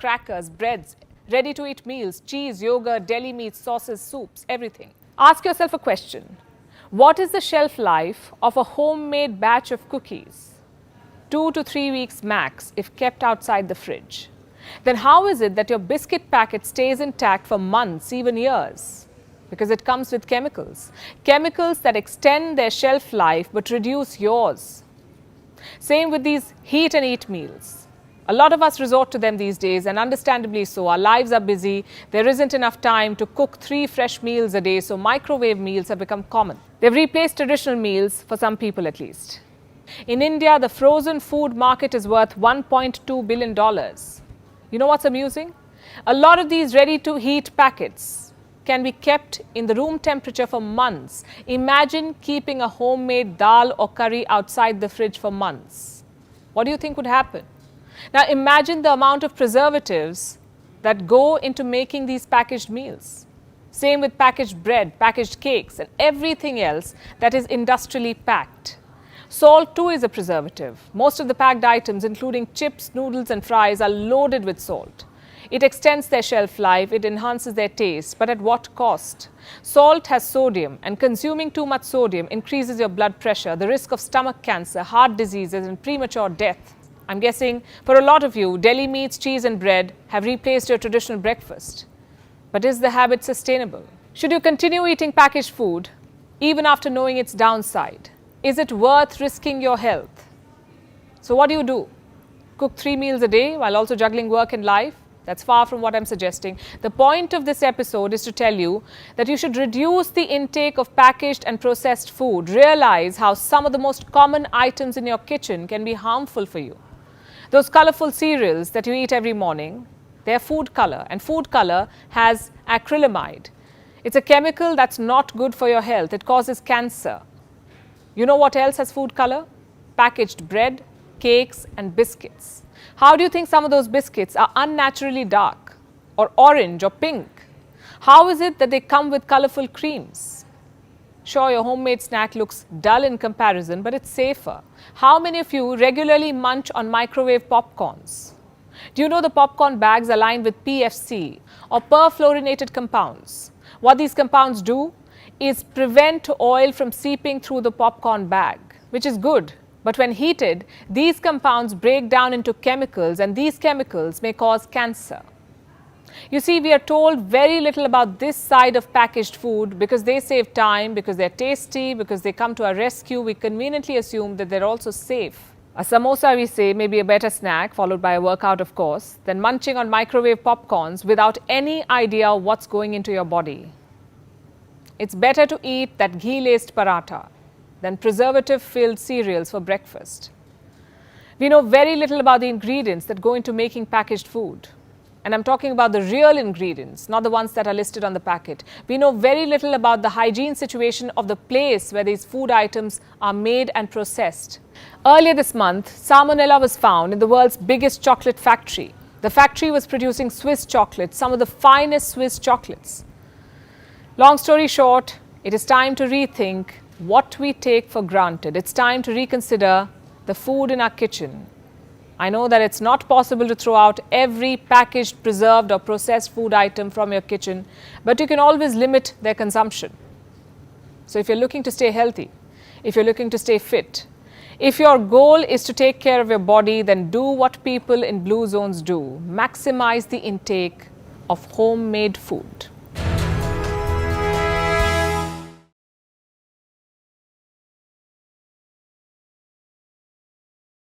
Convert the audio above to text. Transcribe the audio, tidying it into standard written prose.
crackers, breads, ready-to-eat meals, cheese, yogurt, deli meats, sauces, soups, everything. Ask yourself a question. What is the shelf life of a homemade batch of cookies? 2 to 3 weeks max if kept outside the fridge. Then how is it that your biscuit packet stays intact for months, even years? Because it comes with chemicals. Chemicals that extend their shelf life but reduce yours. Same with these heat and eat meals. A lot of us resort to them these days, and understandably so. Our lives are busy. There isn't enough time to cook 3 fresh meals a day, so microwave meals have become common. They've replaced traditional meals, for some people at least. In India, the frozen food market is worth $1.2 billion. You know what's amusing? A lot of these ready-to-heat packets can be kept in the room temperature for months. Imagine keeping a homemade dal or curry outside the fridge for months. What do you think would happen? Now imagine the amount of preservatives that go into making these packaged meals. Same with packaged bread, packaged cakes, and everything else that is industrially packed. Salt too is a preservative. Most of the packed items, including chips, noodles and fries, are loaded with salt. It extends their shelf life, it enhances their taste, but at what cost? Salt has sodium, and consuming too much sodium increases your blood pressure, the risk of stomach cancer, heart diseases and premature death. I'm guessing for a lot of you, deli meats, cheese and bread have replaced your traditional breakfast. But is the habit sustainable? Should you continue eating packaged food even after knowing its downside? Is it worth risking your health? So what do? Cook 3 meals a day while also juggling work and life? That's far from what I'm suggesting. The point of this episode is to tell you that you should reduce the intake of packaged and processed food. Realize how some of the most common items in your kitchen can be harmful for you. Those colorful cereals that you eat every morning, they're food color, and food color has acrylamide. It's a chemical that's not good for your health. It causes cancer. You know what else has food color? Packaged bread, cakes and biscuits. How do you think some of those biscuits are unnaturally dark or orange or pink? How is it that they come with colorful creams? Sure, your homemade snack looks dull in comparison, but it's safer. How many of you regularly munch on microwave popcorns? Do you know the popcorn bags are lined with PFC or perfluorinated compounds? What these compounds do is prevent oil from seeping through the popcorn bag, which is good. But when heated, these compounds break down into chemicals, and these chemicals may cause cancer. You see, we are told very little about this side of packaged food because they save time, because they're tasty, because they come to our rescue. We conveniently assume that they're also safe. A samosa, we say, may be a better snack, followed by a workout, of course, than munching on microwave popcorns without any idea what's going into your body. It's better to eat that ghee-laced paratha than preservative-filled cereals for breakfast. We know very little about the ingredients that go into making packaged food. And I'm talking about the real ingredients, not the ones that are listed on the packet. We know very little about the hygiene situation of the place where these food items are made and processed. Earlier this month, salmonella was found in the world's biggest chocolate factory. The factory was producing Swiss chocolates, some of the finest Swiss chocolates. Long story short, it is time to rethink what we take for granted. It's time to reconsider the food in our kitchen. I know that it's not possible to throw out every packaged, preserved or processed food item from your kitchen, but you can always limit their consumption. So if you're looking to stay healthy, if you're looking to stay fit, if your goal is to take care of your body, then do what people in blue zones do. Maximize the intake of homemade food.